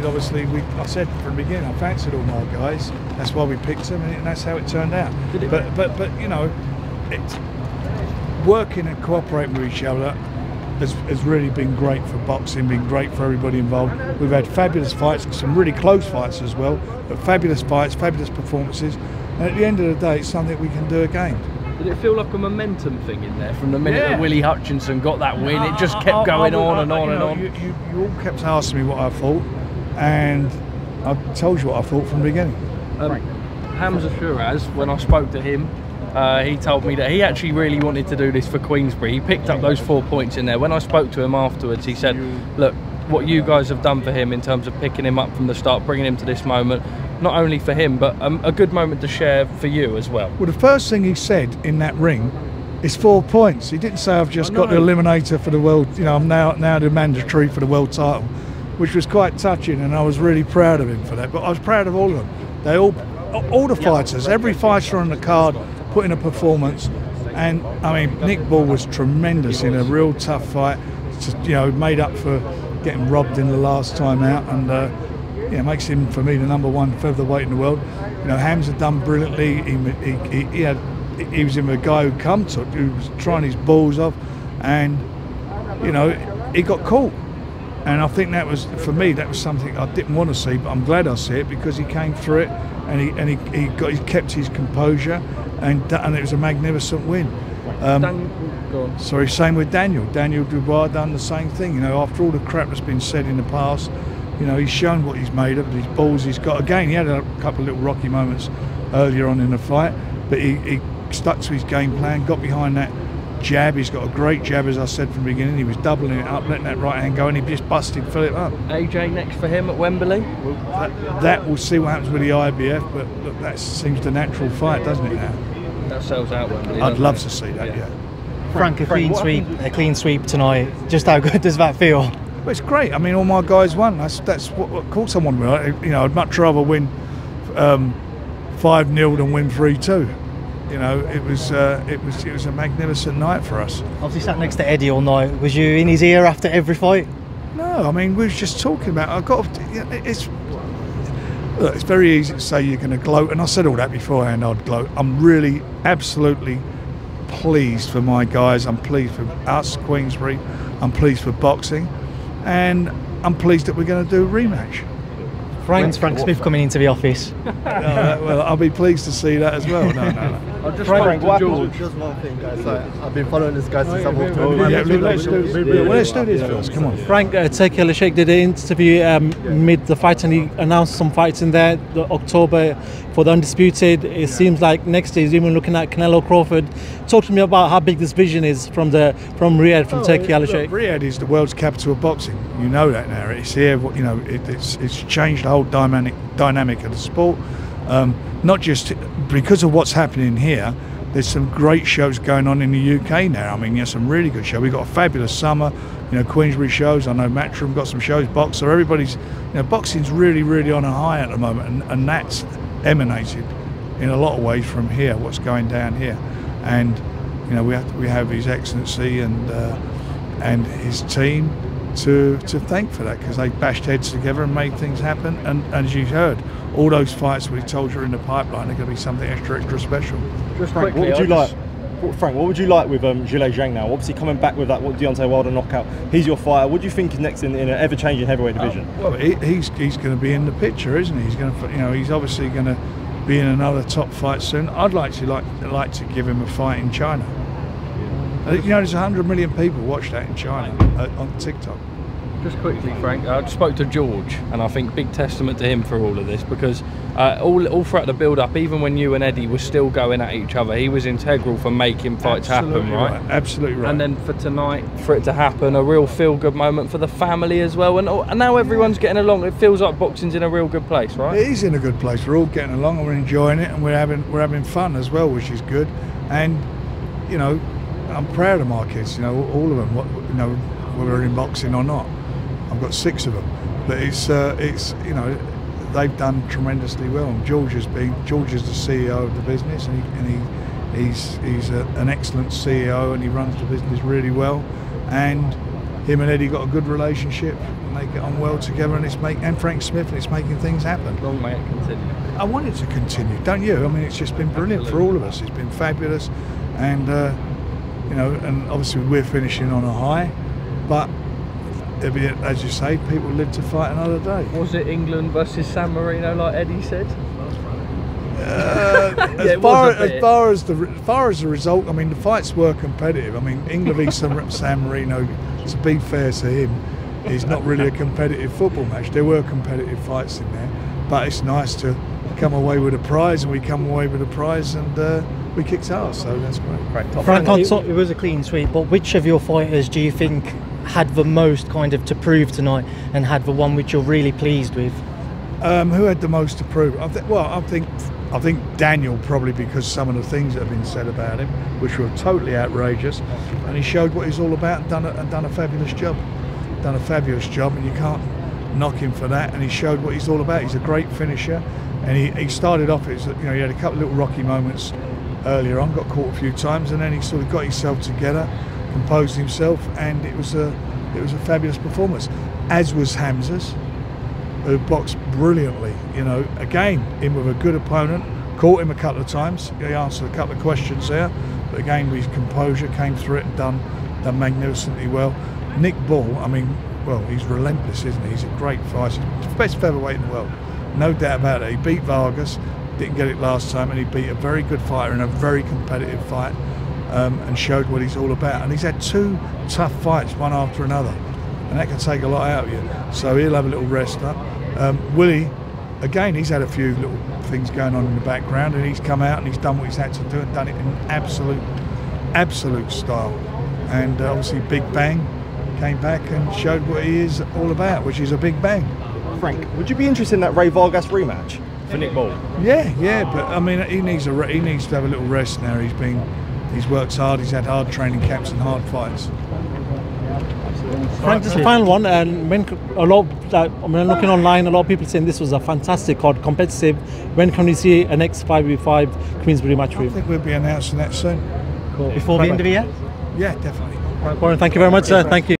obviously, I said from the beginning, I fancied all my guys. That's why we picked them, and that's how it turned out. But you know, it's working and cooperating with each other has really been great for boxing, been great for everybody involved. We've had fabulous fights, some really close fights as well, but fabulous fights, fabulous performances. And at the end of the day, it's something we can do again. Did it feel like a momentum thing in there from the minute that Willie Hutchinson got that win? It just kept going on and on and on. You all kept asking me what I thought, and I told you what I thought from the beginning. Hamza Shiraz, when I spoke to him, he told me that he actually really wanted to do this for Queensberry. He picked up those 4 points in there. When I spoke to him afterwards, he said, look, what you guys have done for him in terms of picking him up from the start, bringing him to this moment, not only for him, but a good moment to share for you as well. Well, the first thing he said in that ring is 4 points. He didn't say, I've just got the eliminator for the world, you know, I'm now the mandatory for the world title, which was quite touching, and I was really proud of him for that. But I was proud of all of them. They all the fighters, every fighter on the card put in a performance. And I mean, Nick Ball was tremendous in a real tough fight, you know, made up for getting robbed in the last time out, and yeah, makes him for me the #1 featherweight in the world. You know, Hamza done brilliantly. He was in a guy who was trying his balls off, and you know, he got caught. And I think that was, for me, that was something I didn't want to see, but I'm glad I see it because he came through it, and he kept his composure, and it was a magnificent win. Sorry, same with Daniel. Daniel Dubois done the same thing. You know, after all the crap that's been said in the past, you know, he's shown what he's made of, these balls he's got. Again, he had a couple of little rocky moments earlier on in the fight, but he stuck to his game plan, got behind that jab. He's got a great jab, as I said from the beginning. He was doubling it up, letting that right hand go, and he just busted Filip up. AJ next for him at Wembley? Well, that we'll see what happens with the IBF, but look, that seems the natural fight, doesn't it now? That sells out Wembley. I'd love to see that, yeah. Frank, a clean sweep tonight. Just how good does that feel? Well, it's great. I mean, all my guys won. That's what, of course I won. You know, I'd much rather win 5-0 than win 3-2. You know, it was a magnificent night for us. Obviously sat next to Eddie all night. Was you in his ear after every fight? No, I mean, we was just talking about. It's very easy to say you're going to gloat, and I said all that beforehand. I'd gloat. I'm really, absolutely pleased for my guys. I'm pleased for us, Queensberry. I'm pleased for boxing, and I'm pleased that we're going to do a rematch. When's Frank Smith coming into the office? Well, I'll be pleased to see that as well. No. I just Frank, what George. Just one thing, guys. I've been following this guy since I've walked in. Let's do this first. Come on. Frank, Turki Alashek did an interview mid the fight, and he announced some fights in there. October for the Undisputed. It seems like next year he's even looking at Canelo Crawford. Talk to me about how big this vision is from Riyadh, from Turki Alashek. Riyadh is the world's capital of boxing. You know that now. It's here. You know, it's changed the whole dynamic of the sport. Not just because of what's happening here. There's some great shows going on in the UK now. I mean, there's some really good shows. We've got a fabulous summer. You know, Queensberry shows. I know Matchroom got some shows. Boxer. Everybody's. You know, boxing's really, really on a high at the moment, and that's emanated in a lot of ways from here. What's going down here, and you know, we have His Excellency and his team to thank for that, because they bashed heads together and made things happen. And as you heard, all those fights we told you are in the pipeline are going to be something extra special. Just Frank, what would you like? Frank, what would you like with Zhilei Zhang now? Obviously coming back with that Deontay Wilder knockout. He's your fighter. What do you think is next in an ever-changing heavyweight division? Well, he's going to be in the picture, isn't he? He's going to, you know, he's obviously going to be in another top fight soon. I'd like to give him a fight in China. You know, there's 100 million people watch that in China on TikTok. Just quickly, Frank, I spoke to George, and I think big testament to him for all of this, because all throughout the build-up, even when you and Eddie were still going at each other, he was integral for making fights happen, right? Absolutely right. And then for tonight, for it to happen, a real feel-good moment for the family as well, and now everyone's getting along. It feels like boxing's in a real good place, right? It is in a good place. We're all getting along, and we're enjoying it, and we're having fun as well, which is good. And you know, I'm proud of my kids. You know, all of them. You know, whether they're in boxing or not. I've got 6 of them, but it's you know, they've done tremendously well. And George is the CEO of the business, and he's an excellent CEO, and he runs the business really well. And him and Eddie got a good relationship. and they get on well together, and Frank Smith, and it's making things happen. Long may it continue. I want it to continue, don't you? I mean, it's just been brilliant for all of us. It's been fabulous, and you know, and obviously we're finishing on a high, but it'll be, as you say, people live to fight another day. Was it England versus San Marino, like Eddie said? As far as the result, I mean, the fights were competitive. I mean, England v San Marino, to be fair to him, is not really a competitive football match. There were competitive fights in there, but it's nice to come away with a prize, and we come away with a prize, and we kicked ass, so that's great. Frank, it was a clean sweep, but which of your fighters do you think had the most kind of to prove tonight, and had the one which you're really pleased with? Who had the most to prove? I think Daniel, probably, because some of the things that have been said about him, which were totally outrageous, and he showed what he's all about and done a fabulous job. Done a fabulous job, and you can't knock him for that. And he showed what he's all about. He's a great finisher, and he started off. He had a couple of little rocky moments earlier on, got caught a few times, and then he sort of got himself together, composed himself, and it was a fabulous performance. As was Hamza's, who boxed brilliantly, you know, again, in with a good opponent, caught him a couple of times, he answered a couple of questions there, but again with his composure, came through it and done magnificently well. Nick Ball, I mean, well, he's relentless, isn't he? He's a great fighter, he's the best featherweight in the world, no doubt about it. He beat Vargas, didn't get it last time, and he beat a very good fighter in a very competitive fight, and showed what he's all about. And he's had 2 tough fights, one after another, and that can take a lot out of you, so he'll have a little rest up. Willie, again, he's had a few little things going on in the background, and he's come out and he's done what he's had to do, and done it in absolute style. And obviously Big Bang came back and showed what he is all about, which is a big bang. Frank, would you be interested in that Ray Vargas rematch for Nick Ball? Yeah, but I mean, he needs to have a little rest now. He's worked hard, he's had hard training camps and hard fights. Frank, this is the final one, and when looking online, a lot of people saying this was a fantastic card, competitive. When can we see a next 5v5 Queensberry Matchroom? I think we'll be announcing that soon. Cool. Before the end of the year? Yeah, definitely. Warren, thank you very much, sir. Thank you.